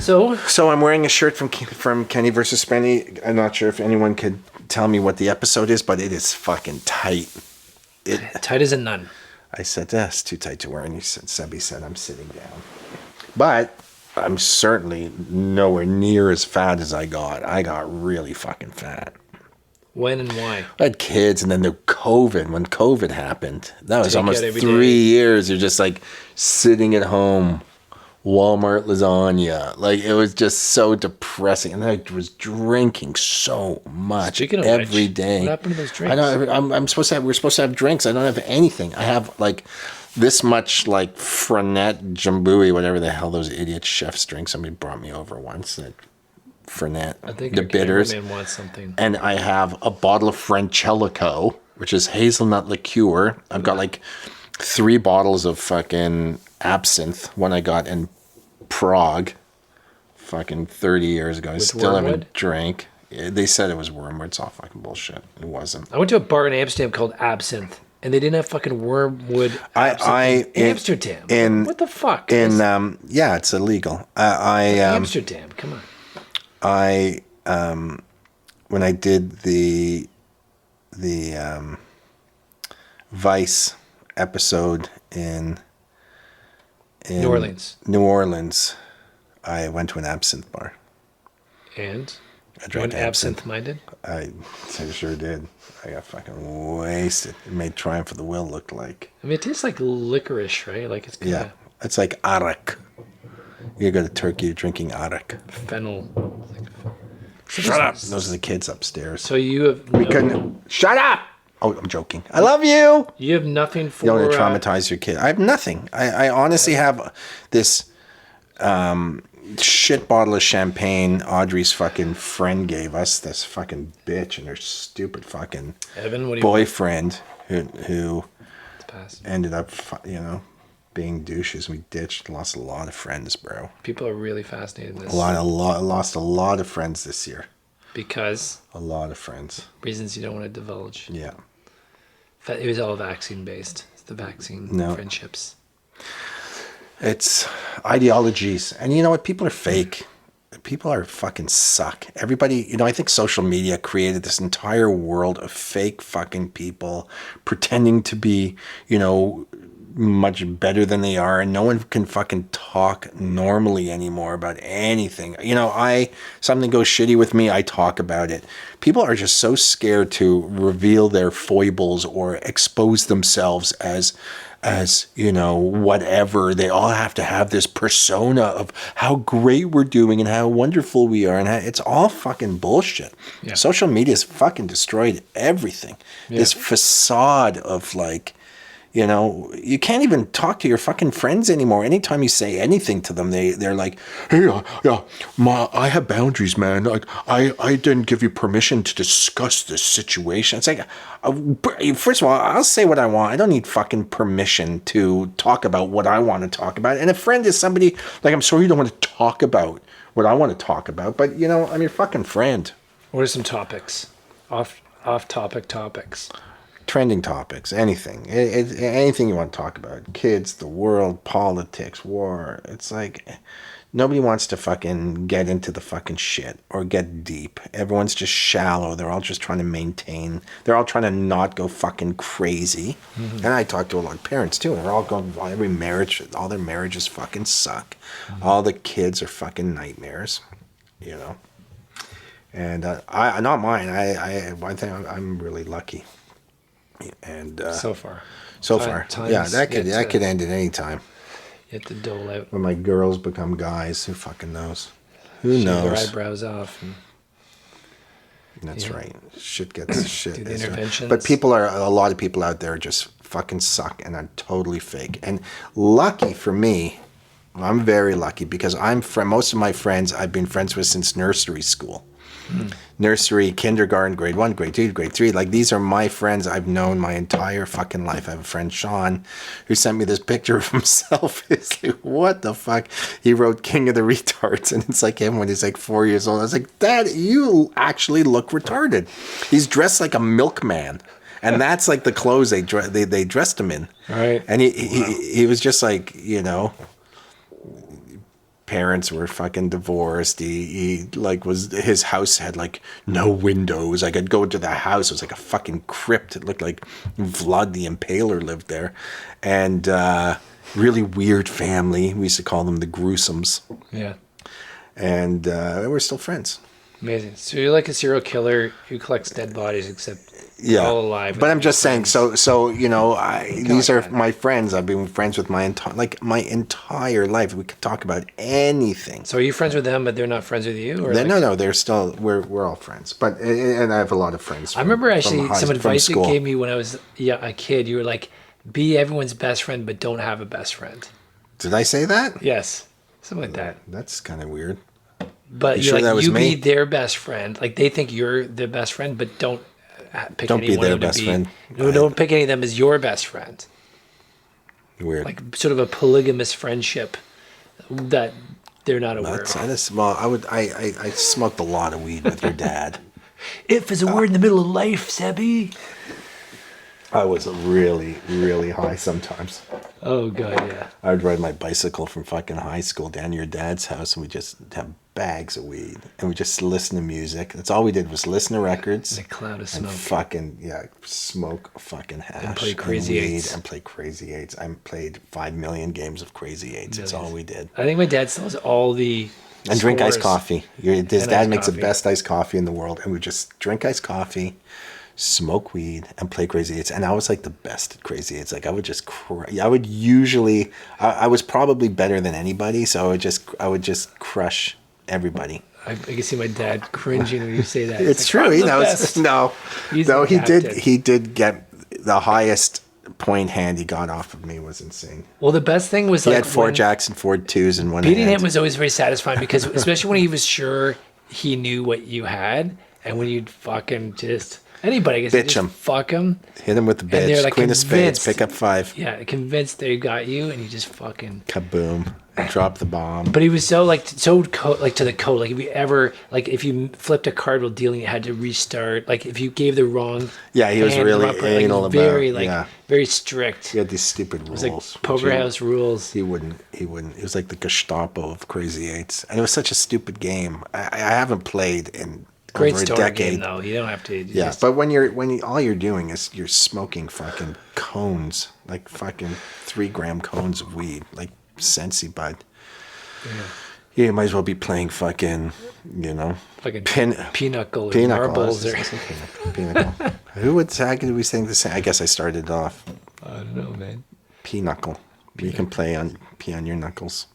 So I'm wearing a shirt from Kenny versus Spenny. I'm not sure if anyone could tell me what the episode is, but it is fucking tight. Tight as a nun. I said, that's too tight to wear. And Sebby said, I'm sitting down. But I'm certainly nowhere near as fat as I got. I got really fucking fat. When and why? I had kids, and then when COVID happened, that was almost 3 years. You're just like sitting at home, Walmart lasagna. Like, it was just so depressing. And I was drinking so much every day. What happened to those drinks? I know. We're supposed to have drinks. I don't have anything. I have like this much like Fernet, Jambui, whatever the hell those idiot chefs drink. Somebody brought me over once. That Fernet, I think the bitters. Man wants something. And I have a bottle of Francelico, which is hazelnut liqueur. I've got like 3 bottles of fucking absinthe, one I got in Prague fucking 30 years ago. I still haven't drank. They said it was wormwood. It's all fucking bullshit. It wasn't. I went to a bar in Amsterdam called Absinthe, and they didn't have fucking wormwood absinthe in Amsterdam. What the fuck? Yeah, it's illegal. Amsterdam, come on. When I did the Vice episode in New Orleans, I went to an absinthe bar. And? I drank absinthe-minded? I sure did. I got fucking wasted. It made Triumph of the Will look like. I mean, it tastes like licorice, right? Like it's kinda... Yeah, it's like arak. You go to Turkey, you're drinking arak. Fennel. Shut up! Those are the kids upstairs. So you have... We couldn't... Shut up! Oh, I'm joking. I love you! You have nothing for... You don't want to traumatize your kid. I have nothing. I honestly have this shit bottle of champagne Audrey's fucking friend gave us. This fucking bitch and her stupid fucking boyfriend who ended up, being douches. We lost a lot of friends, bro. People are really fascinated in this. Lost a lot of friends this year. Because? A lot of friends. Reasons you don't want to divulge. Yeah. It was all vaccine based. It's the vaccine friendships. It's ideologies. And you know what? People are fake. People are fucking suck. Everybody, I think social media created this entire world of fake fucking people pretending to be, much better than they are, and no one can fucking talk normally anymore about anything. Something goes shitty with me, I talk about it. People are just so scared to reveal their foibles or expose themselves as whatever. They all have to have this persona of how great we're doing and how wonderful we are, and it's all fucking bullshit. Yeah. Social media's fucking destroyed everything. Yeah. This facade of you can't even talk to your fucking friends anymore. Anytime you say anything to them, they're like, hey, I have boundaries, man. Like, I didn't give you permission to discuss this situation. It's like, first of all, I'll say what I want. I don't need fucking permission to talk about what I want to talk about. And a friend is somebody, like, I'm sorry you don't want to talk about what I want to talk about, but, I'm your fucking friend. What are some topics? Off-topic topics. Trending topics, anything. Anything you want to talk about. Kids, the world, politics, war. It's like nobody wants to fucking get into the fucking shit or get deep. Everyone's just shallow. They're all just trying to maintain. They're all trying to not go fucking crazy. Mm-hmm. And I talk to a lot of parents too. And they're all going, all their marriages fucking suck. Mm-hmm. All the kids are fucking nightmares, And not mine. One thing, I'm really lucky. And so far, yeah, that could end at any time. You have to dole out when my girls become guys. Who fucking knows? Who knows? Their eyebrows off. That's right. Shit gets shit. Do the interventions. But a lot of people out there just fucking suck and are totally fake. And lucky for me, I'm very lucky because most of my friends I've been friends with since nursery school. Nursery, kindergarten, grade 1, grade 2, grade 3. Like, these are my friends I've known my entire fucking life. I have a friend, Sean, who sent me this picture of himself. It's like, what the fuck? He wrote King of the Retards, and it's like him when he's like 4 years old. I was like, Dad, you actually look retarded. He's dressed like a milkman. And that's like the clothes they dressed him in. Right. And he was just like, parents were fucking divorced. He like his house had like no windows. I could go into the house. It was like a fucking crypt. It looked like Vlad the Impaler lived there. And really weird family. We used to call them the Gruesomes. Yeah. And we're still friends. Amazing. So you're like a serial killer who collects dead bodies, except all alive. But I'm just saying. So you know, these are my friends. I've been friends with my entire life. We could talk about anything. So are you friends with them, but they're not friends with you? Or no. They're still. We're all friends. But and I have a lot of friends. I remember actually some advice you gave me when I was a kid. You were like, be everyone's best friend, but don't have a best friend. Did I say that? Yes, something like that. That's kind of weird. But you're like, you be their best friend. Like they think you're their best friend, but don't pick don't anyone be their to best friend. No, don't pick any of them as your best friend. Weird. Like sort of a polygamous friendship that they're not aware of. I smoked a lot of weed with your dad. If is a word in the middle of life, Sebby. I was really, really high sometimes. Oh, God, yeah. I would ride my bicycle from fucking high school down to your dad's house, and we just have bags of weed, and we just listen to music. That's all we did was listen to records. And a cloud of smoke. And fucking, smoke fucking hash. And play Crazy Eights. And play Crazy Eights. I played 5 million games of Crazy Eights. That's all we did. I think my dad still has all the And drink iced coffee. His dad makes the best iced coffee in the world, and we just drink iced coffee, smoke weed, and play Crazy Eights. And I was like the best at Crazy Eights. Like I would just I was probably better than anybody, so I would just crush everybody. I can see my dad cringing when you say that. It's true. He knows. No, he did get the highest point hand he got off of me was insane. Well, the best thing was he had 4 Jackson 4-2s in one hand. Beating him was always very satisfying because especially when he was sure he knew what you had, and when you'd fucking just anybody gets bitch him, fuck him, hit him with the bitch, like queen of spades, pick up 5. Yeah, convinced they got you, and you just fucking kaboom, drop the bomb. But he was so to the code. Like if you ever if you flipped a card while dealing, you had to restart. Like if you gave the wrong, he was really anal about very strict. He had these stupid rules. It was like poker house rules. He wouldn't. It was like the Gestapo of Crazy Eights, and it was such a stupid game. I haven't played in great over a story decade. Game though. You don't have to. But when all you're doing is you're smoking fucking cones, like fucking 3-gram cones of weed, like Sensi bud. Yeah, you might as well be playing fucking, fucking pinochle or marbles or pinochle. How did we sing the same? I guess I started off. I don't know, man. Pinochle. You can play on your knuckles.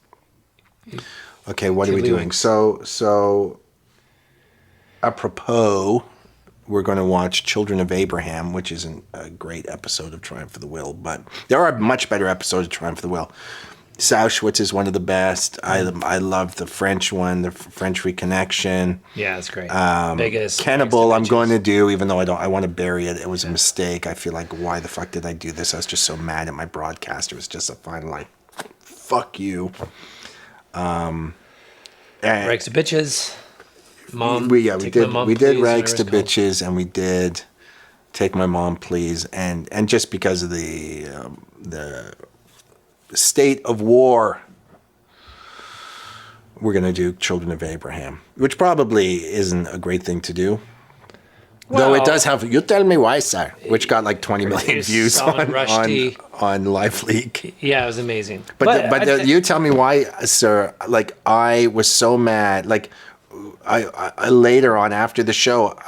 Okay, what are we doing? So apropos, we're going to watch Children of Abraham, which isn't a great episode of Triumph of the Will, but there are much better episodes of Triumph of the Will. Auschwitz is one of the best. I love the French one, the French Reconnection. Yeah, it's great. Biggest Cannibal, I'm going to do, even though I want to bury it. It was a mistake. I feel like, why the fuck did I do this? I was just so mad at my broadcaster. It was just a fine line. Fuck you. Rags to Bitches. Mom. We did Rags to Bitches, and we did Take My Mom, Please, and just because of the state of war, we're going to do Children of Abraham, which probably isn't a great thing to do. Well, though it does have You Tell Me Why, Sir, which got like 20 million views on LiveLeak. Yeah, it was amazing. But You Tell Me Why, Sir, like I was so mad. Like I later on after the show,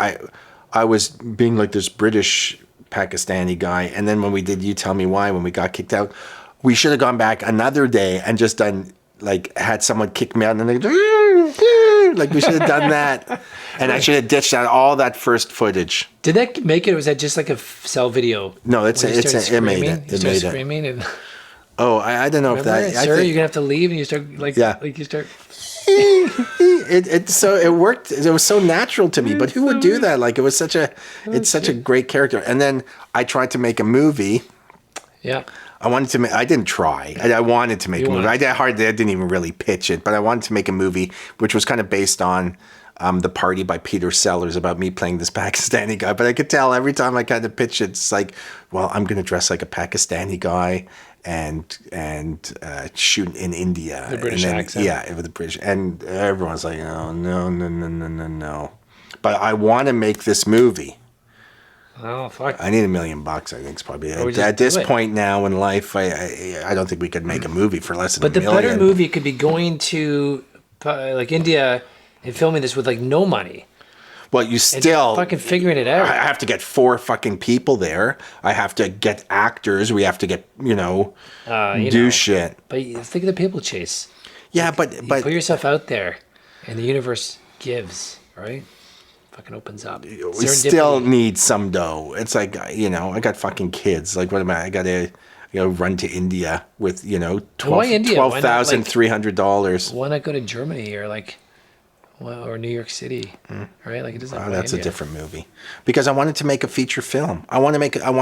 I was being like this British Pakistani guy, and then when we did You Tell Me Why, when we got kicked out, we should have gone back another day and just done, had someone kick me out and they like we should have done that. And I should have ditched out all that first footage. Did that make it, or was that just like a cell video? No, it made it. It made screaming it. I don't know. Remember, if that... Sir, you're going to have to leave, and you start, you start... it worked. It was so natural to me. But who would do that? Like, it was such a great character. And then I tried to make a movie. Yeah. I didn't try. I wanted to make a movie. I didn't even really pitch it, but I wanted to make a movie which was kind of based on The Party by Peter Sellers, about me playing this Pakistani guy. But I could tell every time I kind of pitch it, it's like, well, I'm going to dress like a Pakistani guy, shoot in India. The British accent. Yeah, with the British. And everyone's like, oh, no. But I want to make this movie. Oh, fuck. I need $1 million, I think, it's probably. just At this do it. point now in life, I don't think we could make a movie for less than But $1 the million. better movie could be going to like India and filming this with like no money. Well, you And still fucking figuring it out. I have to get 4 fucking people there. I have to get actors. We have to get, do shit. But think of the people chase. Yeah, You put yourself out there, and the universe gives, right? Fucking opens up. we still need some dough. It's like, I got fucking kids. Like, what am I gotta run to India with, Why India? Why not, like- $12,300. Why not go to Germany or New York City, right? Like it doesn't. Oh, that's a different movie. Because I wanted to make a feature film. I want to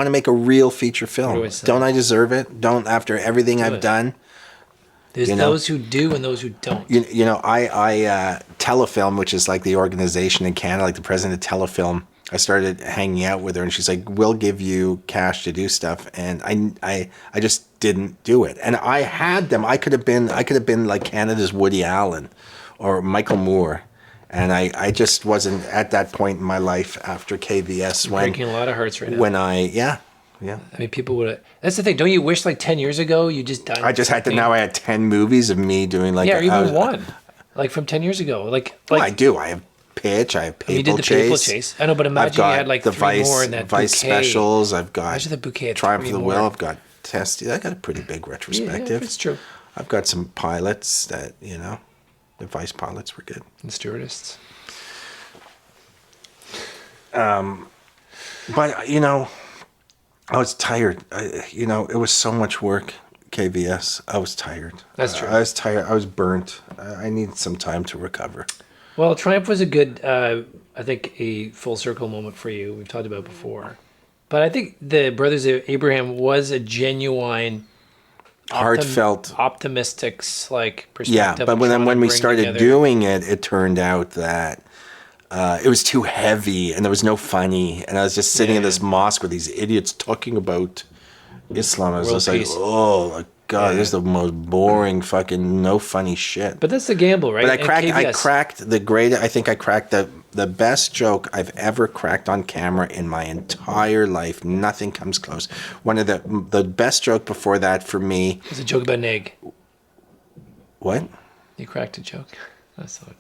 make a real feature film. Don't I deserve it? Don't after everything I've done? There's those who do and those who don't. I Telefilm, which is like the organization in Canada, like the president of Telefilm. I started hanging out with her, and she's like, "We'll give you cash to do stuff," and I just didn't do it. And I had them. I could have been like Canada's Woody Allen or Michael Moore, and I just wasn't at that point in my life after KVS Breaking a lot of hearts right now. when yeah. I mean, people would. That's the thing. Don't you wish like 10 years ago you just done? I just had to. Now I had 10 movies of me doing like. Yeah, or even one, like from 10 years ago. Like I do. I have Pitch. I have People you did the Chase. People Chase. I know, but imagine you had like the 3 more in that Vice bouquet. specials. I've got. Imagine the bouquet of Triumph 3 of the more. Will. I've got Testy. I got a pretty big retrospective. Yeah, it's true. I've got some pilots that the vice pilots were good. And stewardess. But I was tired. It was so much work. KVS. I was tired. That's true. I was tired. I was burnt. I needed some time to recover. Well, Triumph was a good, I think, a full circle moment for you. We've talked about before. But I think the Brothers of Abraham was a genuine, Heartfelt, optimistic, perspective. Yeah, but when we started doing it, it turned out that it was too heavy and there was no funny. And I was just sitting in this mosque with these idiots talking about Islam. I was World just peace. like, oh, my God, this is the most boring fucking no funny shit. But that's the gamble, right? But I And cracked the best joke I've ever cracked on camera in my entire life. Nothing comes close. One of the best joke before that for me. It's a joke about an egg. What? You cracked a joke. That's what.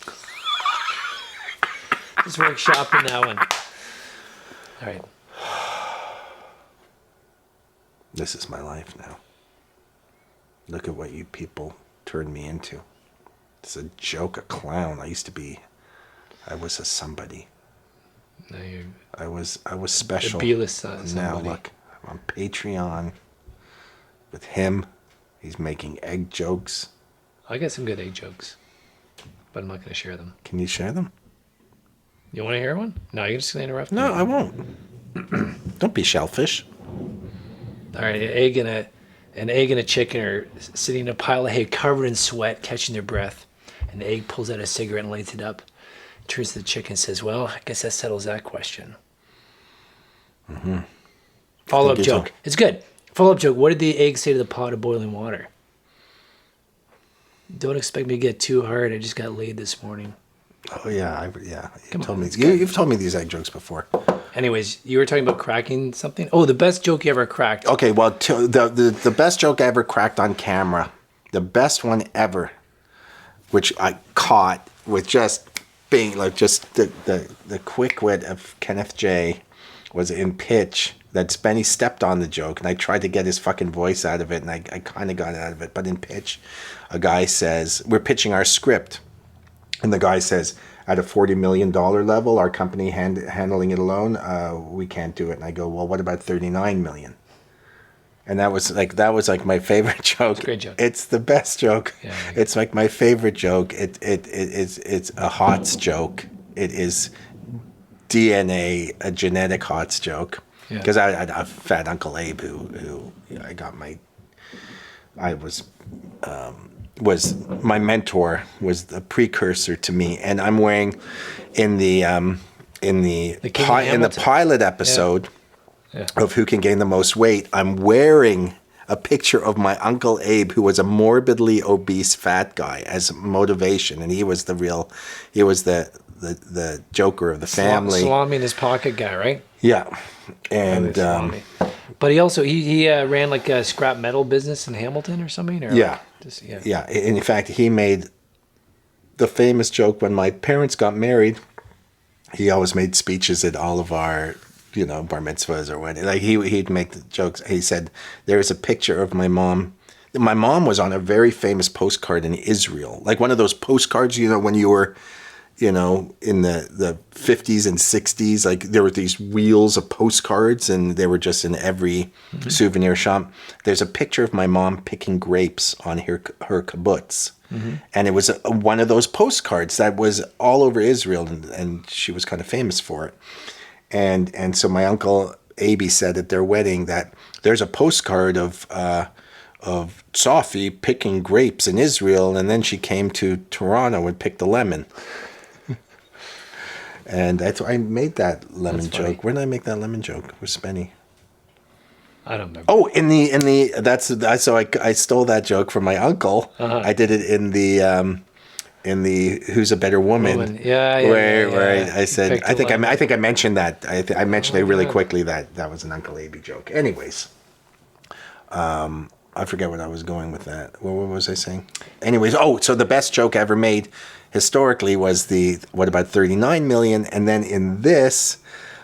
Just workshopping that one. All right. This is my life now. Look at what you people turned me into. It's a joke, a clown. I was a somebody. Now you're I was special. the B-list somebody. Now look, I'm on Patreon with him. He's making egg jokes. I got some good egg jokes, but I'm not going to share them. Can you share them? You want to hear one? No, you're just going to interrupt No, me. I won't. Don't be shellfish. All right, an egg and a chicken are sitting in a pile of hay covered in sweat, catching their breath. And the egg pulls out a cigarette and lights it up. Turns to the chicken and says, well, I guess that settles that question. Mm-hmm. Follow-up joke. It's good. Follow-up joke. What did the egg say to the pot of boiling water? Don't expect me to get too hard. I just got laid this morning. Oh yeah, you've told me these egg jokes before. Anyways, you were talking about cracking something. Oh, the best joke you ever cracked. Okay, well, the best joke I ever cracked on camera, the best one ever, which I caught with just being like just the quick wit of Kenneth J, was in Pitch. That Benny stepped on the joke, and I tried to get his fucking voice out of it, and I kind of got out of it. But in Pitch, a guy says, we're pitching our script, and the guy says, at a $40 million level, our company handling it alone, we can't do it. And I go, well, what about $39 million? And that was like my favorite joke. It's a great joke. It's the best joke. Yeah, it's like my favorite joke. It's a Hotz joke. It is DNA, a genetic Hotz joke. Because I had a fat Uncle Abe who I got was my mentor, was the precursor to me, and I'm wearing in the pilot episode of Who Can Gain the Most Weight, I'm wearing a picture of my Uncle Abe, who was a morbidly obese fat guy, as motivation, and he was the joker of the family. Salami in his pocket guy, right? Yeah, and Salami. But he also he ran like a scrap metal business in Hamilton or something. Or yeah, like just, yeah. And in fact, he made the famous joke when my parents got married. He always made speeches at all of our, bar mitzvahs or wedding. Like he'd make the jokes. He said, "There is a picture of my mom." My mom was on a very famous postcard in Israel, like one of those postcards, when you were, in the 50s and 60s, like there were these wheels of postcards and they were just in every souvenir shop. There's a picture of my mom picking grapes on her kibbutz. And it was one of those postcards that was all over Israel, and she was kind of famous for it. And so my uncle Abe said at their wedding that there's a postcard of Sophie picking grapes in Israel, and then she came to Toronto and picked a lemon. And I made that lemon joke. Where did I make that lemon joke? With Spenny? I don't remember. Oh, I stole that joke from my uncle. I did it in the Who's a Better Woman? Where I said I think I mentioned that. I mentioned it really quickly that was an Uncle Abe joke. Anyways, I forget what I was going with that. What was I saying? Anyways, so the best joke ever made historically was what about 39 million, and then in this.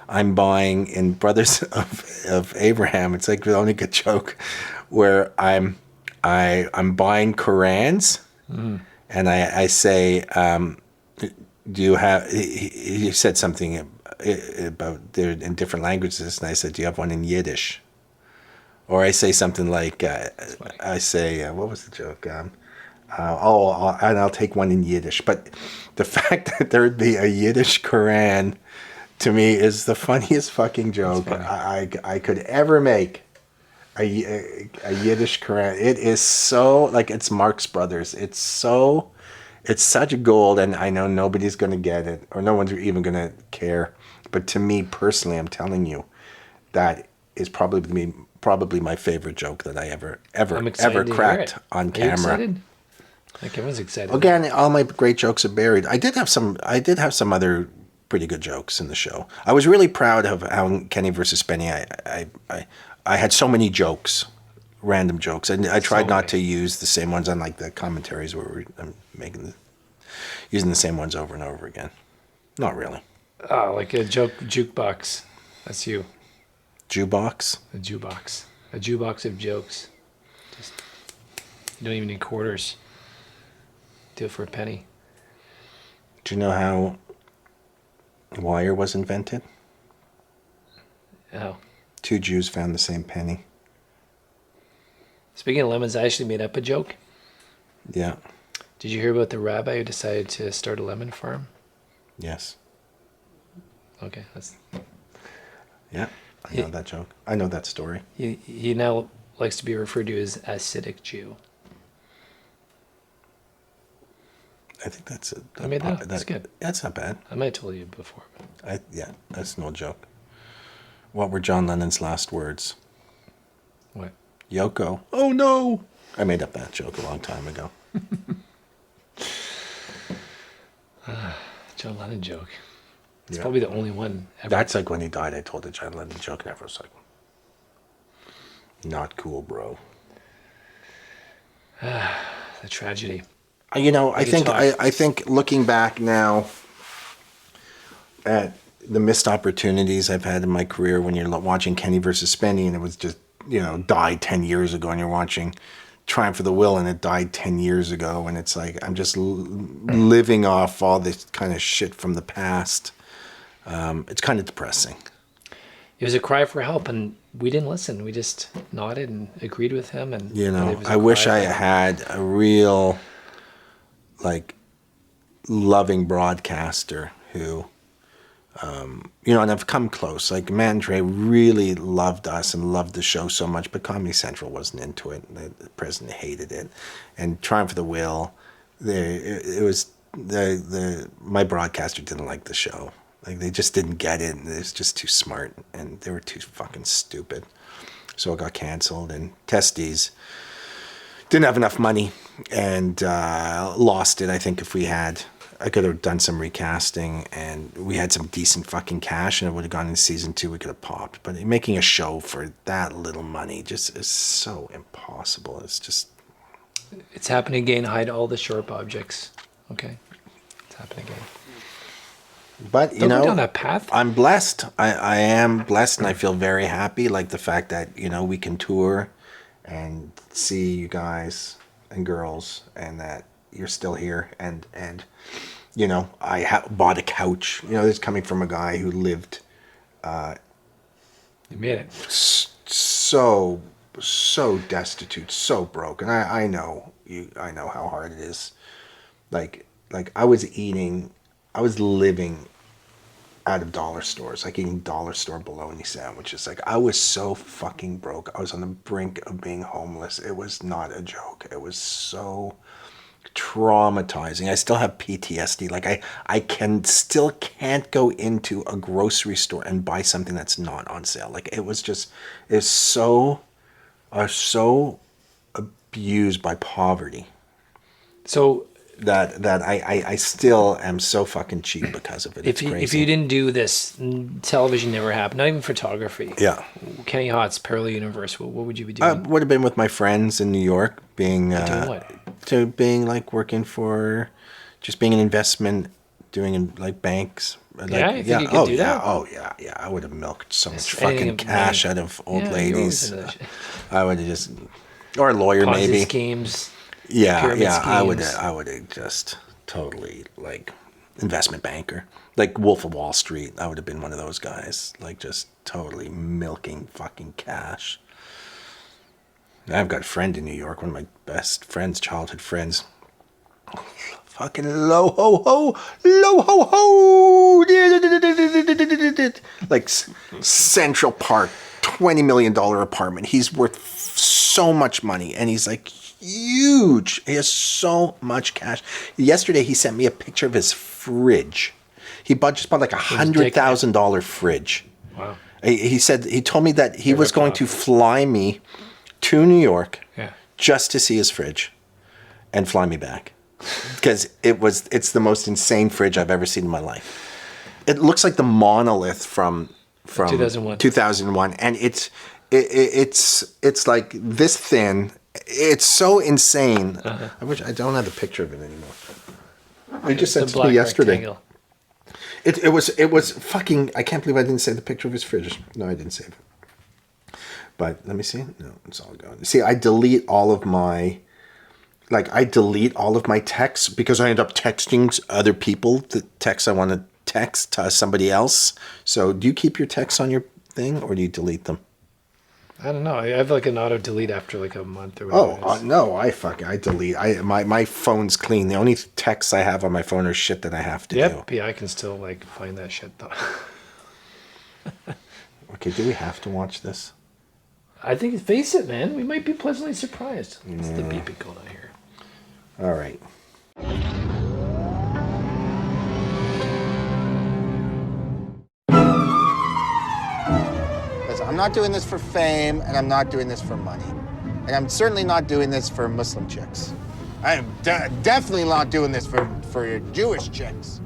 I'm buying in Brothers of Abraham. It's like the only good joke where I'm buying Qurans, and I say, do you have? He said something about they're in different languages, and I said, do you have one in Yiddish? Or I say something like, I say, what was the joke? And I'll take one in Yiddish. But the fact that there'd be a Yiddish Quran. To me, is the funniest fucking joke I could ever make. A Yiddish Quran. It is so it's Marx Brothers. It's such gold, and I know nobody's gonna get it, or no one's even gonna care. But to me personally, I'm telling you, that is probably my favorite joke that I ever cracked on camera. Are you excited? Like everyone's excited. Again, all my great jokes are buried. I did have some other pretty good jokes in the show. I was really proud of how Kenny versus Penny. I had so many jokes, random jokes, and I tried not to use the same ones on like the commentaries where I'm using the same ones over and over again. Not really. Oh, like a jukebox. That's you. Jukebox. A jukebox. A jukebox of jokes. Just you don't even need quarters. Do it for a penny. Do you know how wire was invented? Oh. 2 Jews found the same penny. Speaking of lemons, I actually made up a joke. Yeah. Did you hear about the rabbi who decided to start a lemon farm? Yes. Okay, that's... Yeah, I know that joke. I know that story. He now likes to be referred to as Hasidic Jew. I think that's it. I made that. That's good. That's not bad. I might have told you before. Yeah, that's no joke. What were John Lennon's last words? What? Yoko. Oh no! I made up that joke a long time ago. John Lennon joke. It's probably the only one ever. That's like when he died, I told the John Lennon joke, and everyone was like, not cool, bro. The tragedy. I think looking back now at the missed opportunities I've had in my career, when you're watching Kenny versus Spenny and it was just, died 10 years ago, and you're watching Triumph of the Will and it died 10 years ago, and it's like I'm just living off all this kind of shit from the past. It's kind of depressing. It was a cry for help, and we didn't listen. We just nodded and agreed with him. And I wish I had a real loving broadcaster who, and I've come close. Like Mandre really loved us and loved the show so much, but Comedy Central wasn't into it. The president hated it, and Triumph of the Will, my broadcaster didn't like the show. Like they just didn't get it, and it was just too smart, and they were too fucking stupid. So it got canceled. And Testes didn't have enough money and lost it. I think if we had, I could have done some recasting and we had some decent fucking cash and it would have gone in season 2, we could have popped. But making a show for that little money just is so impossible. It's just... It's happening again. Hide all the sharp objects. Okay. It's happening again. But, you Don't know, go down that path. I'm blessed. I am blessed and I feel very happy. Like the fact that, you know, we can tour and see you guys and girls and that you're still here. And you know, I bought a couch. You know, this is coming from a guy who lived... You made it. So destitute, so broke. And I know how hard it is. Like I was living out of dollar stores, like eating dollar store bologna sandwiches. Like I was so fucking broke. I was on the brink of being homeless. It was not a joke. It was so traumatizing. I still have PTSD. Like I still can't go into a grocery store and buy something that's not on sale. Like I was so abused by poverty. So that I still am so fucking cheap because of it. It's crazy. If you didn't do this, television never happened. Not even photography. Yeah. Kenny Hotz, Parallel Universe. What would you be doing? I would have been with my friends in New York, being doing what? To being like working for, just being an investment, doing like banks. Like, Yeah, you think you could do that? Oh yeah. I would have milked so much anything fucking cash out of old you're ladies. always into that shit. I would have just, or a lawyer Ponzi maybe. schemes. Yeah, schemes. I would have just totally like investment banker, like Wolf of Wall Street. I would have been one of those guys, like just totally milking fucking cash. I've got a friend in New York, one of my best friends, childhood friends. Fucking low ho ho, like Central Park, $20 million apartment. He's worth so much money, and he's like huge. He has so much cash. Yesterday, he sent me a picture of his fridge. He just bought like $100,000 fridge. Wow. He told me that he was going to fly me to New York just to see his fridge and fly me back. Because it's the most insane fridge I've ever seen in my life. It looks like the monolith from 2001, and it's like this thin. It's so insane. I wish I don't have the picture of it anymore. I just sent it to me yesterday. It was fucking. I can't believe I didn't save the picture of his fridge. No, I didn't save it. But let me see. No, it's all gone. See, I delete all of my texts because I end up texting other people the texts I want to text to somebody else. So do you keep your texts on your thing or do you delete them? I don't know. I have like an auto delete after like a month or whatever. No, I delete. My phone's clean. The only texts I have on my phone are shit that I have to do. Yeah, I can still like find that shit though. Okay, do we have to watch this? I think, face it, man. We might be pleasantly surprised. It's the beeping going on here. All right. I'm not doing this for fame, and I'm not doing this for money. And I'm certainly not doing this for Muslim chicks. I'm definitely not doing this for Jewish chicks.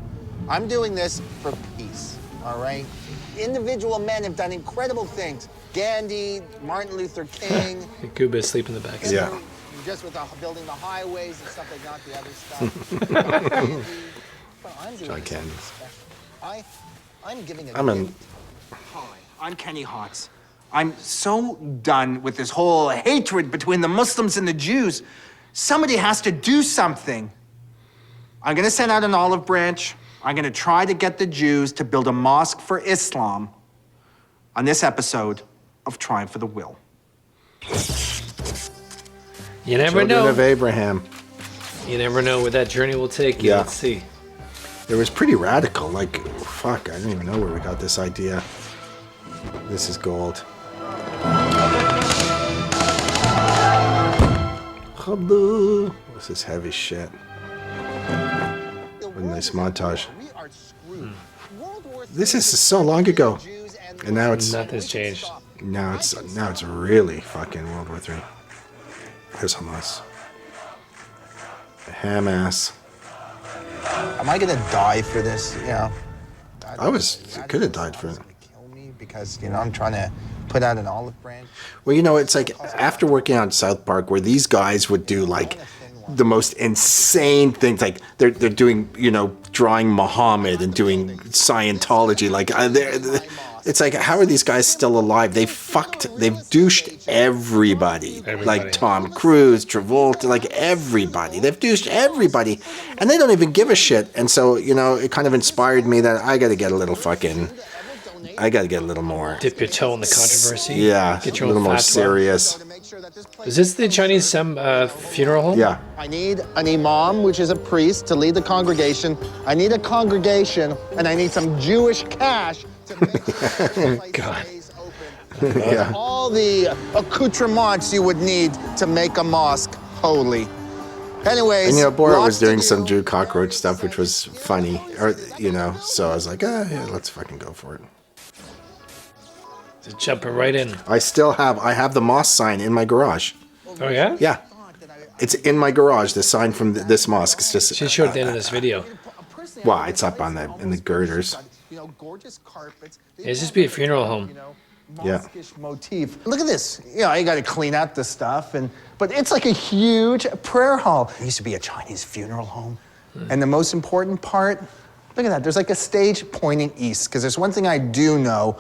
I'm doing this for peace, all right? Individual men have done incredible things. Gandhi, Martin Luther King. Kuba asleep in the back. Yeah. Just with building the highways and stuff like that, the other stuff. I'm doing something special. I'm giving a gift. Hi, I'm Kenny Hotz. I'm so done with this whole hatred between the Muslims and the Jews. Somebody has to do something. I'm gonna send out an olive branch. I'm gonna try to get the Jews to build a mosque for Islam on this episode of Trying for the Will. You never Children know. of Abraham. You never know where that journey will take you. Yeah. Let's see. It was pretty radical. Like, fuck, I don't even know where we got this idea. This is gold. This is heavy shit. What a nice montage. This is so long ago. And now it's... Nothing's changed. Now it's really fucking World War III. Here's Hamas. Hamas. Am I gonna die for this? You know, Could have died for it. kill me because I'm trying to put out an olive branch. Well, it's like after working on South Park, where these guys would do like the most insane things, like they're doing, drawing Muhammad and doing Scientology. Like it's like, how are these guys still alive? They've douched everybody. Like Tom Cruise, Travolta, like everybody. They've douched everybody, and they don't even give a shit. And so, it kind of inspired me that I got to get a little more. Dip your toe in the controversy. Yeah, Get your a little own more fatwa. serious. Is this the Chinese funeral home? Yeah. I need an imam, which is a priest, to lead the congregation. I need a congregation, and I need some Jewish cash to make sure the place God. stays open. Yeah. All the accoutrements you would need to make a mosque holy. Anyways, And Borat lots was doing to do. some Jew cockroach stuff, which was funny, So I was like, yeah, let's fucking go for it. Just jumping right in. I have the mosque sign in my garage. Oh, yeah? Yeah, it's in my garage. The sign from this mosque. It's just. She showed at the end of this video. Well, it's up in the girders. Gorgeous carpets. Is this be a funeral home? Yeah. Mosque-ish motif. Look at this. You got to clean out the stuff, but it's like a huge prayer hall. It used to be a Chinese funeral home. And the most important part, look at that. There's like a stage pointing east, because there's one thing I do know.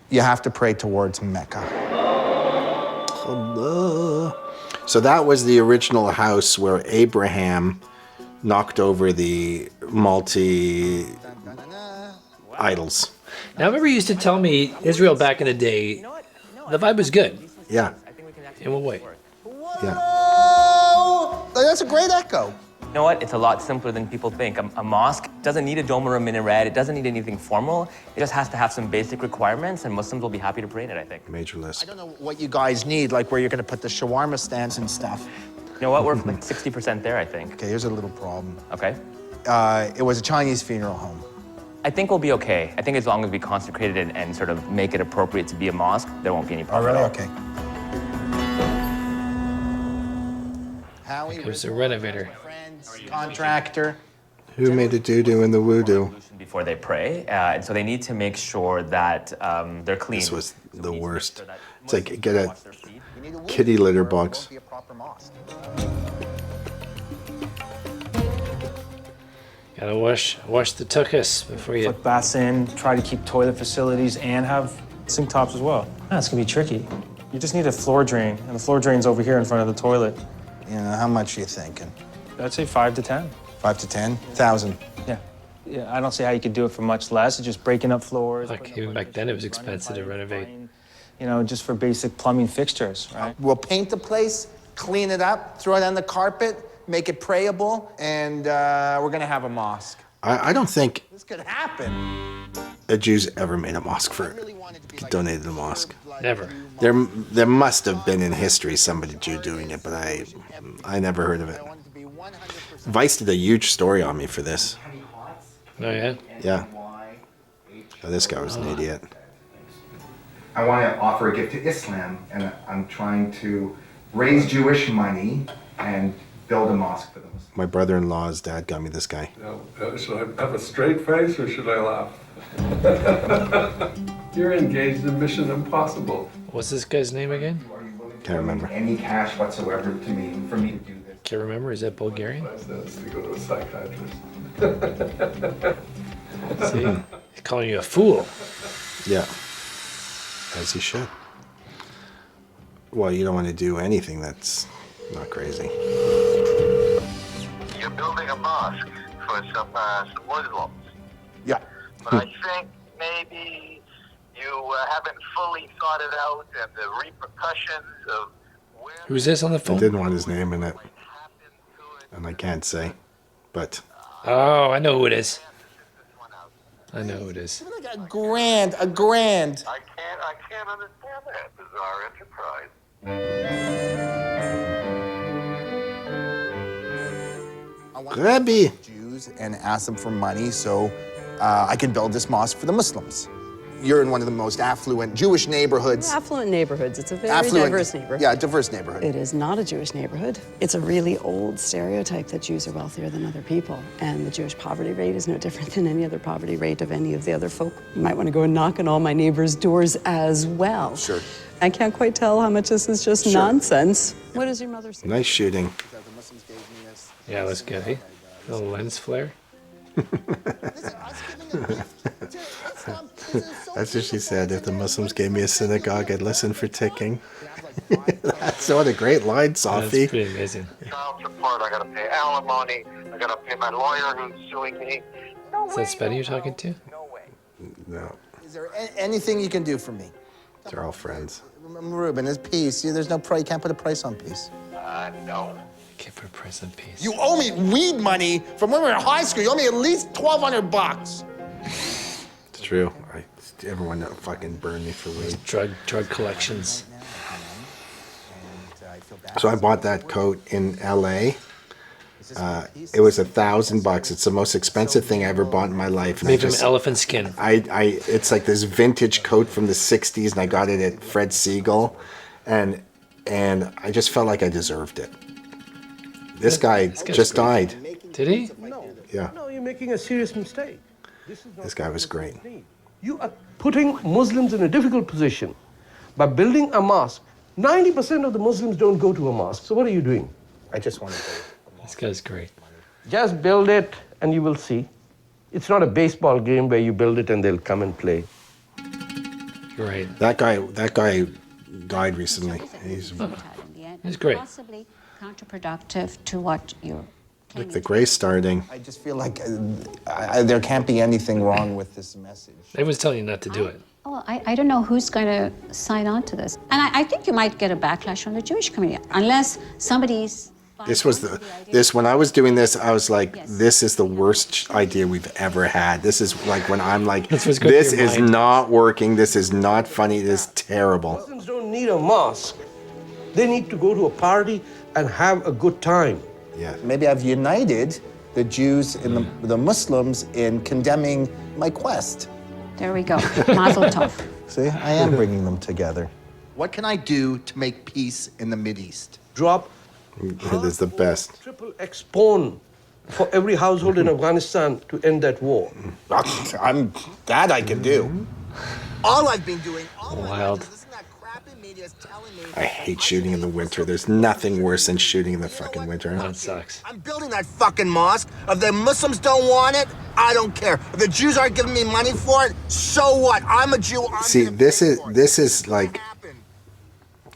You have to pray towards Mecca. So that was the original house where Abraham knocked over the idols. Now, I remember you used to tell me Israel back in the day, the vibe was good. Yeah. In what way? Yeah. Oh, that's a great echo. You know what? It's a lot simpler than people think. A mosque doesn't need a dome or a minaret. It doesn't need anything formal. It just has to have some basic requirements, and Muslims will be happy to pray in it, I think. Major list. I don't know what you guys need, like where you're going to put the shawarma stands and stuff. You know what? We're like 60% there, I think. Okay, here's a little problem. Okay? It was a Chinese funeral home. I think we'll be okay. I think as long as we consecrate it and sort of make it appropriate to be a mosque, there won't be any problem at all. Okay. Howie, It was a renovator. contractor. Who made the doo-doo in the voodoo? Before they pray, and so they need to make sure that they're clean. This was the worst. So that It's like, Muslims get can a wash their feet. kitty litter box. Be a proper mosque. Gotta wash the tuchus before you. Put baths in, try to keep toilet facilities, and have sink tops as well. Yeah, it's gonna be tricky. You just need a floor drain, and the floor drain's over here in front of the toilet. How much are you thinking? I'd say 5 to 10. 5 to 10,000. Yeah. Yeah, I don't see how you could do it for much less. It's just breaking up floors. Like, putting up even back then, it was windows, expensive to renovate. just for basic plumbing fixtures, right? We'll paint the place, clean it up, throw it on the carpet, make it prayable, and we're gonna have a mosque. I don't think This could happen. a Jew's ever made a mosque donated a mosque. Never. There must have been in history somebody Jew doing it, but I never heard of it. Vice did a huge story on me for this. Oh, yeah? Yeah. Oh, this guy was an idiot. I want to offer a gift to Islam, and I'm trying to raise Jewish money and build a mosque for the Muslims. My brother-in-law's dad got me this guy. Should I have a straight face or should I laugh? You're engaged in Mission Impossible. What's this guy's name again? Can't remember. Any cash whatsoever to me for me to do this. Can't remember. Is that Bulgarian? That's to go to a psychiatrist. See? He's calling you a fool. Yeah. As he should. Well, you don't want to do anything that's not crazy. You're building a mosque for some Muslims. Yeah. But I think maybe you haven't fully thought it out and the repercussions of where Who's this on the I phone? didn't want his name in it, happened to it. and I can't say. But Oh, I know who it is. I know who it is. Like a grand. I can't understand that bizarre enterprise. Rabbi, Jews and ask them for money so I can build this mosque for the Muslims. you're in one of the most affluent Jewish neighborhoods. Affluent neighborhoods. It's a very diverse neighborhood. Yeah, diverse neighborhood. It is not a Jewish neighborhood. It's a really old stereotype that Jews are wealthier than other people. And the Jewish poverty rate is no different than any other poverty rate of any of the other folk. You might want to go and knock on all my neighbors' doors as well. Sure. I can't quite tell how much this is just nonsense. What does your mother say? Nice shooting. Yeah, that's good, eh? A little lens flare. That's what she said. If the Muslims gave me a synagogue, I'd listen for ticking. That's what a great line, Sophie. That's pretty amazing. Child support, I gotta pay alimony, I gotta pay my lawyer who's suing me. Is that Spenny you're talking to? No, Is there anything you can do for me? they're all friends. Ruben, it's peace. There's no price. You can't put a price on peace. No. Can't put a price on peace. You owe me weed money from when we were in high school. You owe me at least $1,200. It's true. Everyone fucking burned me for weed. Drug collections. So I bought that coat in L.A. It was $1,000. It's the most expensive thing I ever bought in my life. And Made from elephant skin. It's like this vintage coat from the '60s, and I got it at Fred Siegel, and I just felt like I deserved it. This guy just died. Did he? Yeah. No, you're making a serious mistake. This guy was great. You are putting Muslims in a difficult position by building a mosque. 90% of the Muslims don't go to a mosque. So what are you doing? I just want to This guy's great. Just build it and you will see. It's not a baseball game where you build it and they'll come and play. Right. That guy died recently. He's great. Possibly counterproductive to what you're. Like the gray starting. I just feel like there can't be anything wrong with this message. Everyone's telling you not to do it. Oh, I don't know who's going to sign on to this. And I think you might get a backlash from the Jewish community unless somebody's. When I was doing this, I was like, this is the worst idea we've ever had. This is like when I'm like, this is not working. This is not funny. This is terrible. Muslims don't need a mosque. They need to go to a party and have a good time. Yeah. Maybe I've united the Jews and the Muslims in condemning my quest. There we go. Mazel tov. See, I am bringing them together. What can I do to make peace in the Mideast? Drop It is the best. triple X pawn for every household in Afghanistan to end that war. That I can do. All I've been doing, all Wild. I hate shooting in the winter. There's nothing worse than shooting in the fucking winter. That sucks. I'm building that fucking mosque. If the Muslims don't want it, I don't care. If the Jews aren't giving me money for it, so what? I'm a Jew. See, this is like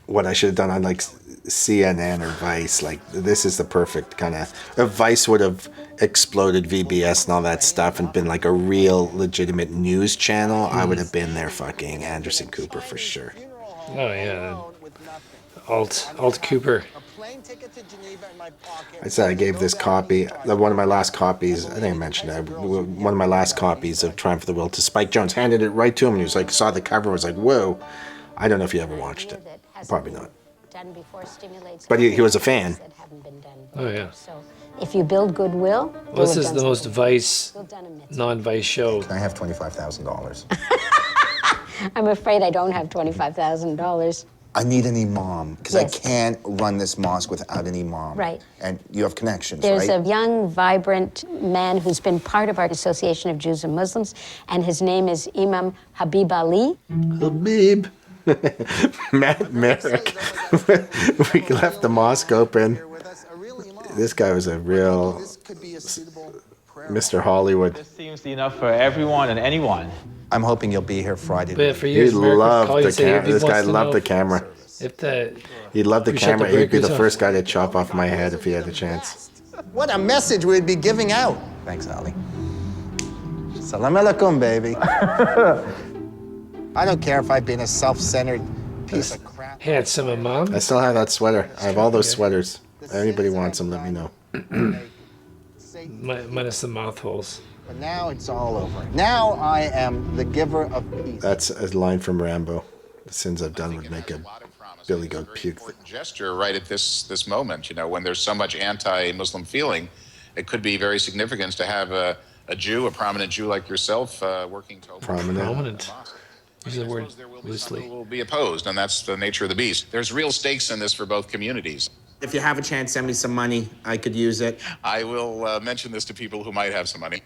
what I should have done on like CNN or Vice. Like, this is the perfect kind of. If Vice would have exploded VBS and all that stuff and been like a real legitimate news channel, I would have been there fucking Anderson Cooper for sure. Oh yeah. Alt Cooper. I said I gave this copy, one of my last copies, I think I mentioned it, one of my last copies of Triumph of the Will to Spike Jones, handed it right to him, and he was like, saw the cover, was like, whoa. I don't know if you ever watched it. Probably not. But he was a fan. Oh yeah. If you build goodwill. Well, this is the most Vice, non-Vice show. Can I have $25,000? I'm afraid I don't have $25,000. I need an imam, because I can't run this mosque without an imam. Right. And you have connections, There's right? a young, vibrant man who's been part of our Association of Jews and Muslims, and his name is Imam Habib Ali. Habib. Matt Merrick. We left the mosque open. This guy was a real Mr. Hollywood. This seems enough for everyone and anyone. I'm hoping you'll be here Friday. But for He years, loved the camera. This guy loved the camera. He loved the camera. He'd be the first guy to chop off my head if he had a chance. What a message we'd be giving out. Thanks, Ali. Salam alaikum, baby. I don't care if I've been a self-centered piece of crap. Handsome imam. I still have that sweater. I have all those sweaters. If anybody wants them, let me know. Minus the mouth holes. But now it's all over. Now I am the giver of peace. That's a line from Rambo. The sins I've done would make a billy goat puke. Gesture right at this moment. You know, when there's so much anti-Muslim feeling, it could be very significant to have a Jew, a prominent Jew like yourself, working to open Prominent. Use the word There loosely. will be opposed, and that's the nature of the beast. There's real stakes in this for both communities. If you have a chance, send me some money. I could use it. I will mention this to people who might have some money.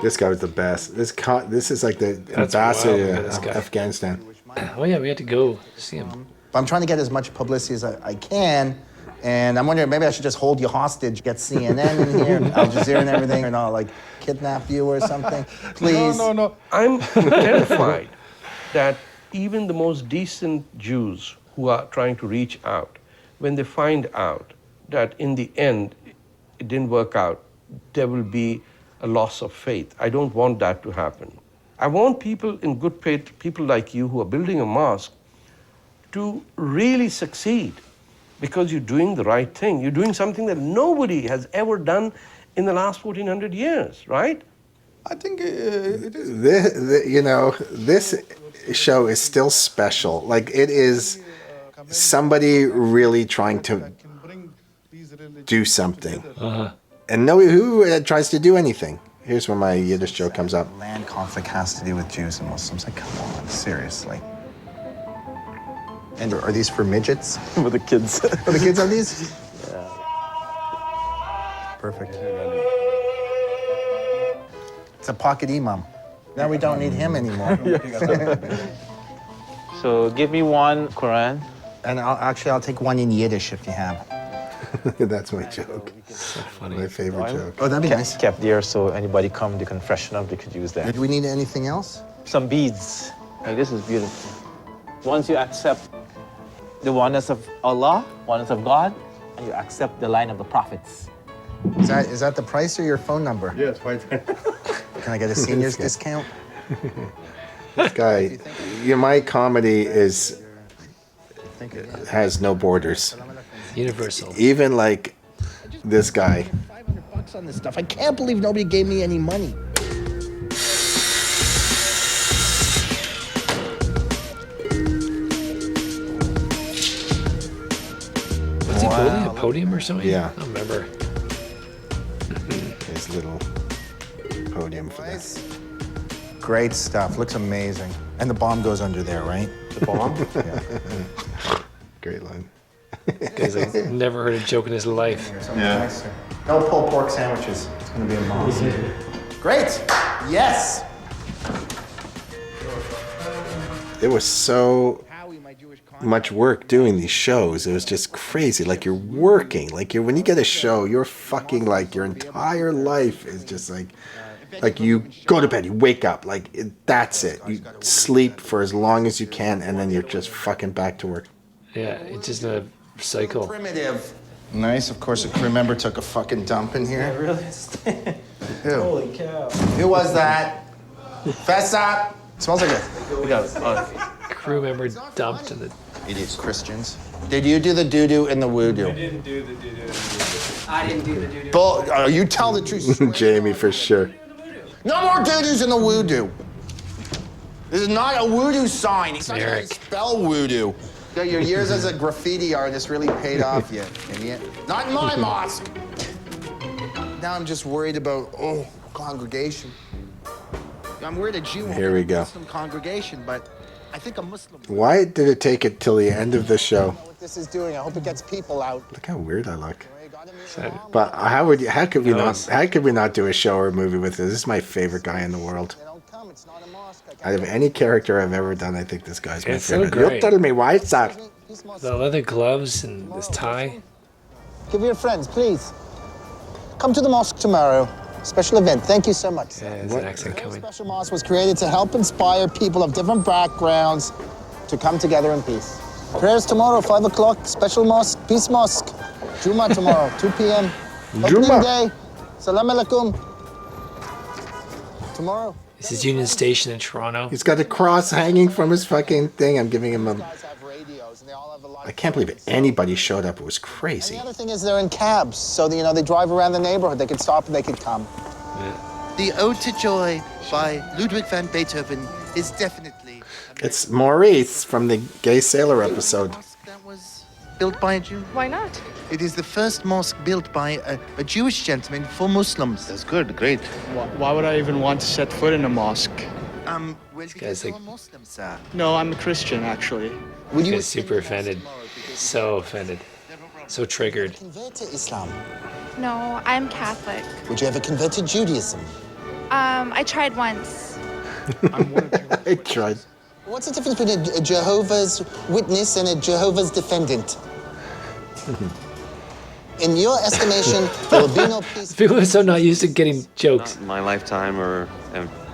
This guy was the best. This is like the That's ambassador wild, this of guy. Afghanistan. Oh yeah, we had to go see him. I'm trying to get as much publicity as I can, and I'm wondering maybe I should just hold you hostage, get CNN in here, Al Jazeera and everything, and I'll like kidnap you or something. Please. No. I'm terrified that even the most decent Jews who are trying to reach out, when they find out that in the end it didn't work out, there will be a loss of faith. I don't want that to happen. I want people in good faith, people like you who are building a mosque, to really succeed because you're doing the right thing. You're doing something that nobody has ever done in the last 1400 years, right? I think it is. This show is still special. Like, it is somebody really trying to do something. And no who tries to do anything. Here's where my Yiddish joke comes up. Land conflict has to do with Jews and Muslims. Like, come on, seriously. And are these for midgets? For the kids. For the kids are these? Yeah. Perfect. It's a pocket imam. Now we don't need him anymore. So give me one Quran. And I'll take one in Yiddish if you have. That's my joke. My favorite joke. Oh, that'd be nice. Kept there so anybody come, they can freshen up, they could use that. Do we need anything else? Some beads. Like, this is beautiful. Once you accept the oneness of Allah, oneness of God, and you accept the line of the prophets. Is that the price or your phone number? Yes, right there. Can I get a senior's discount? This guy, my comedy has no borders. Universal. Even like this guy. $500 on this stuff. I can't believe nobody gave me any money. What's he building? A podium or something? Yeah. I don't remember. His little podium for this. Great stuff. Looks amazing. And the bomb goes under there, right? The bomb? Yeah. Great line. Because I've never heard a joke in his life. Yeah. No pulled pork sandwiches. It's going to be a bomb. Great. Yes. It was so much work doing these shows. It was just crazy. Like, you're working. Like, when you get a show, you're fucking, like, your entire life is just like you go to bed, you wake up, that's it. You sleep for as long as you can, and then you're just fucking back to work. Yeah, it's just a cycle. Primitive. Nice. Of course, a crew member took a fucking dump in here. Yeah, really? Who? Holy cow. Who was that? Fess up. Smells like it. We got it. Crew member dumped in the... Idiots, Christians. Did you do the doo-doo and the woo-doo? I didn't do the doo-doo. I didn't do the doo-doo. Bull, you tell the truth. Jamie, for sure. No more doo-doos in the woo-doo. This is not a woo-doo sign. It's not how you Eric. spell woo-doo. Your years as a graffiti artist really paid off, you idiot. Not in my mosque. Now I'm just worried about, congregation. I'm worried a Jew won't Here get we a go. Muslim congregation, but I think a Muslim. Why did it take it till the end of the show? What this is doing, I hope it gets people out. Look how weird I look. But how could we not do a show or a movie with this? This is my favorite guy in the world. Out of any character I've ever done, I think this guy's my It's so favorite. You great. tell me why, sir. The leather gloves and this tie. Give your friends, please. Come to the mosque tomorrow. Special event. Thank you so much. Yeah, there's an accent coming. Special mosque was created to help inspire people of different backgrounds to come together in peace. Prayers tomorrow, 5 o'clock. Special mosque, peace mosque. Juma tomorrow, 2 p.m. Opening Juma. day. Salam alaikum. Tomorrow. This is Union Station in Toronto. He's got a cross hanging from his fucking thing. I'm giving him a... I can't believe anybody showed up. It was crazy. The other thing is they're in cabs, so they drive around the neighborhood. They could stop and they could come. The Ode to Joy by Ludwig van Beethoven is definitely... It's Maurice from the Gay Sailor episode. That was built by a Jew. Why not? It is the first mosque built by a Jewish gentleman for Muslims. That's good, great. Why would I even want to set foot in a mosque? Well, This guy's like, Muslim, sir. No, I'm a Christian, actually. this guy's super offended. So offended. So triggered. Convert to Islam. No, I'm Catholic. Would you ever convert to Judaism? I tried once. I tried. What's the difference between a Jehovah's Witness and a Jehovah's Defendant? In your estimation, there will be no peace. People are so not used to getting jokes. Not in my lifetime or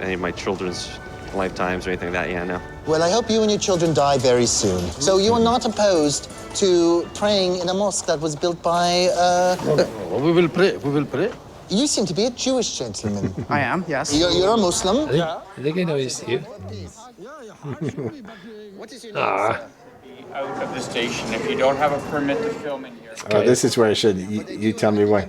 any of my children's lifetimes or anything like that, yeah, no. Well, I hope you and your children die very soon. So you are not opposed to praying in a mosque that was built by, We will pray. We will pray. You seem to be a Jewish gentleman. I am, yes. You're a Muslim? I think I know you, Steve. Ah. Out of the station if you don't have a permit to film in here. Oh, this is where I should. You tell me why.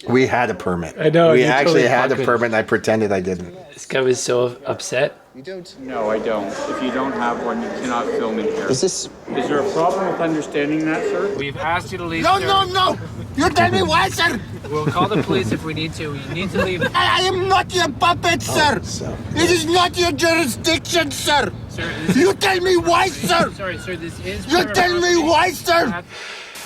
We had a permit. I know. We you actually totally had a fucking- permit and I pretended I didn't. This guy was so upset. You don't? No, I don't. If you don't have one, you cannot film in here. Is this? Is there a problem with understanding that, sir? We've asked you to leave. No, no, no! You tell me why, sir! We'll call the police if we need to. You need to leave. I am not your puppet, sir! It is not your jurisdiction, sir! You tell me why, sir! Sorry, sir, this is... You tell me why, sir!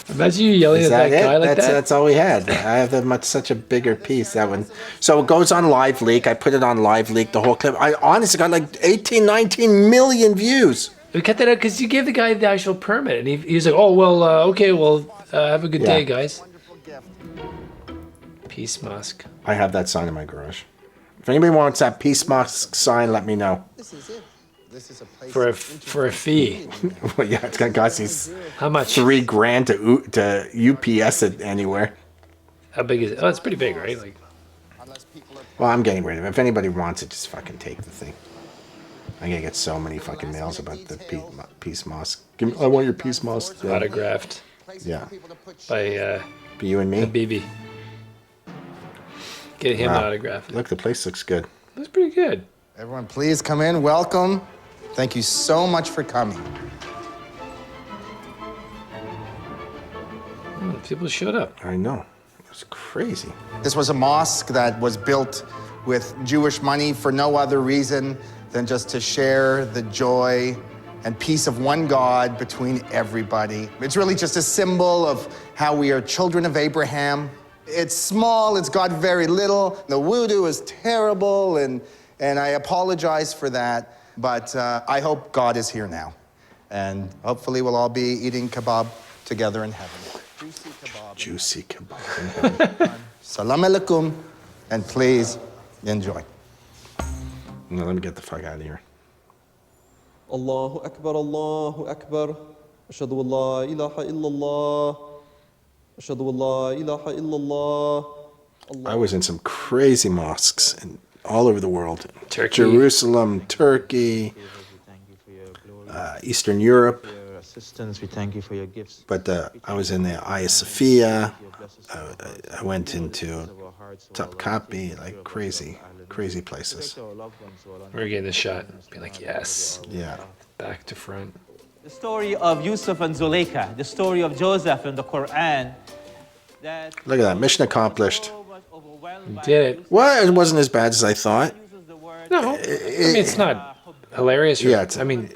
Imagine you yelling Is at that that guy it? like that. That's all we had. I have such a bigger piece, that one. So it goes on Live Leak. I put it on Live Leak, the whole clip. I honestly got like 18, 19 million views. We cut that out because you gave the guy the actual permit. And he was like, oh, well, okay, well, have a good day, guys. Peace Mosque. I have that sign in my garage. If anybody wants that Peace Mosque sign, let me know. This is it. This is a place For a fee. Well, yeah, it's going to cost you How much? $3,000 to UPS it anywhere. How big is it? Oh, it's pretty big, right? Like, Well, I'm getting rid of it. If anybody wants it, just fucking take the thing. I'm going to get so many fucking mails about the Peace Mosque. I want your Peace Mosque. autographed. Yeah. By you and me? BB. Get him Wow. autographed. Look, the place looks good. That's pretty good. Everyone, please come in. Welcome. Thank you so much for coming. People showed up. I know. It's crazy. This was a mosque that was built with Jewish money for no other reason than just to share the joy and peace of one God between everybody. It's really just a symbol of how we are children of Abraham. It's small, it's got very little. The voodoo is terrible, and I apologize for that. But I hope God is here now. And hopefully we'll all be eating kebab together in heaven. Juicy kebab. Salam alaikum, and please enjoy. No, let me get the fuck out of here. Allahu Akbar, Allahu Akbar. Ashhadu an la ilaha illallah. Ashhadu an la ilaha illallah. I was in some crazy mosques all over the world. Turkey. Jerusalem, Turkey, Eastern Europe. Assistance, we thank you for your gifts. But I was in the Hagia Sophia. I went into Topkapi, like crazy places. We're getting the shot. Be like, yes. Yeah. Back to front. The story of Yusuf and Zuleika, the story of Joseph in the Quran. Look at that. Mission accomplished. You did it. Well, it wasn't as bad as I thought. No. I mean, it's not hilarious. Or, Yeah, I mean,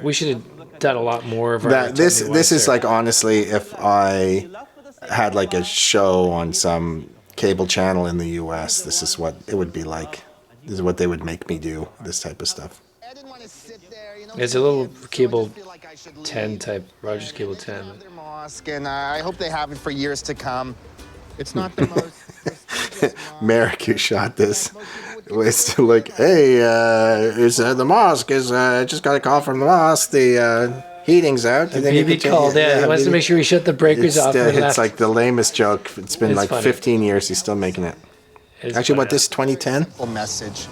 we should have done a lot more of our... That this is like, honestly, if I had like a show on some cable channel in the US, this is what it would be like. This is what they would make me do, this type of stuff. It's a little cable 10 type, Rogers Cable 10. Mosque, and I hope they have it for years to come. It's not the most... Merrick, who shot this, was like, hey, the mosque is, just got a call from the mosque, the heating's out. The BB called in. He wants to make sure we shut the breakers off. It's like the lamest joke. It's been It's like funny. 15 years, he's still making it. It's Actually, what, funny. this 2010? Message.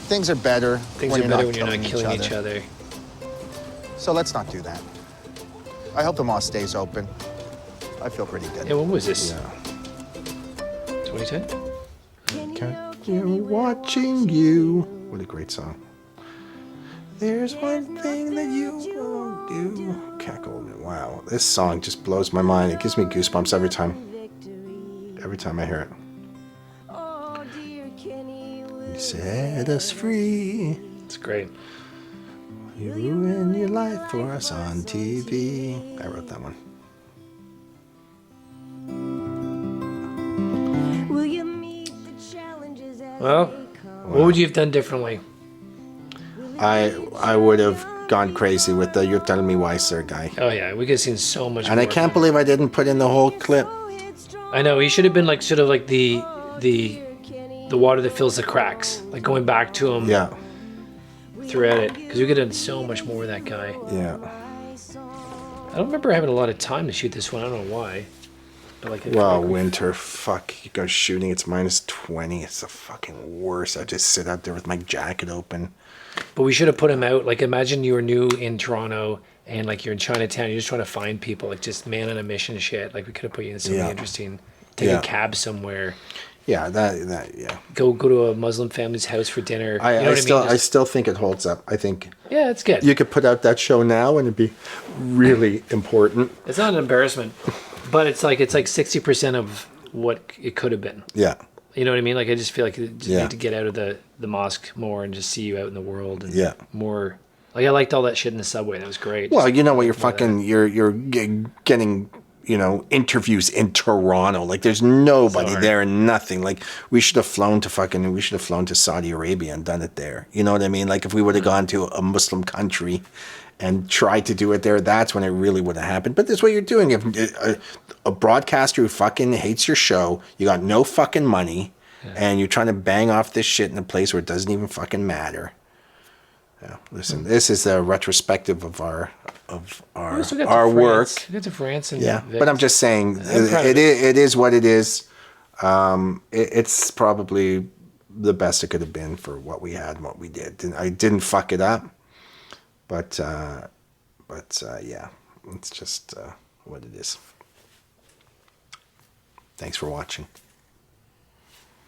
Things are better Things are better when you're not killing each other. So let's not do that. I hope the mosque stays open. I feel pretty good. Yeah, when was this? Yeah. 2010? Can't you watching you? What a great song. There's one thing that you won't do. Cackle. Wow, this song just blows my mind. It gives me goosebumps every time. Every time I hear it. Set us free. It's great. You ruin your life for us on TV. I wrote that one. Well, what would you have done differently? I would have gone crazy with the "You're telling me why, sir" guy. Oh yeah, we could have seen so much. And more I can't believe I didn't put in the whole clip. I know he should have been like sort of like the water that fills the cracks, like going back to him. Yeah. Throughout it, because we could have done so much more with that guy. Yeah. I don't remember having a lot of time to shoot this one. I don't know why. But like, Well, winter, fuck. You go shooting, it's -20. It's the fucking worst. I just sit out there with my jacket open. But we should have put him out. Like, imagine you were new in Toronto and like you're in Chinatown. You're just trying to find people, like just man on a mission shit. Like we could have put you in something interesting. Take a cab somewhere. Yeah, that yeah. Go to a Muslim family's house for dinner. I still think it holds up. I think. Yeah, it's good. You could put out that show now and it'd be really important. It's not an embarrassment, but it's like 60% of what it could have been. Yeah. You know what I mean? Like I just feel like you just need to get out of the mosque more and just see you out in the world and more. Like I liked all that shit in the subway. That was great. Well, you know what? You're getting interviews in Toronto. Like there's nobody there and nothing. Like we should have flown to Saudi Arabia and done it there. You know what I mean? Like if we would have gone to a Muslim country and tried to do it there, that's when it really would have happened. But that's what you're doing. If a broadcaster who fucking hates your show, you got no fucking money, and you're trying to bang off this shit in a place where it doesn't even fucking matter. Yeah, listen, this is a retrospective of our work. We got to France and but I'm just saying it is what it is. It's probably the best it could have been for what we had and what we did. I didn't fuck it up, but yeah, it's just what it is. Thanks for watching.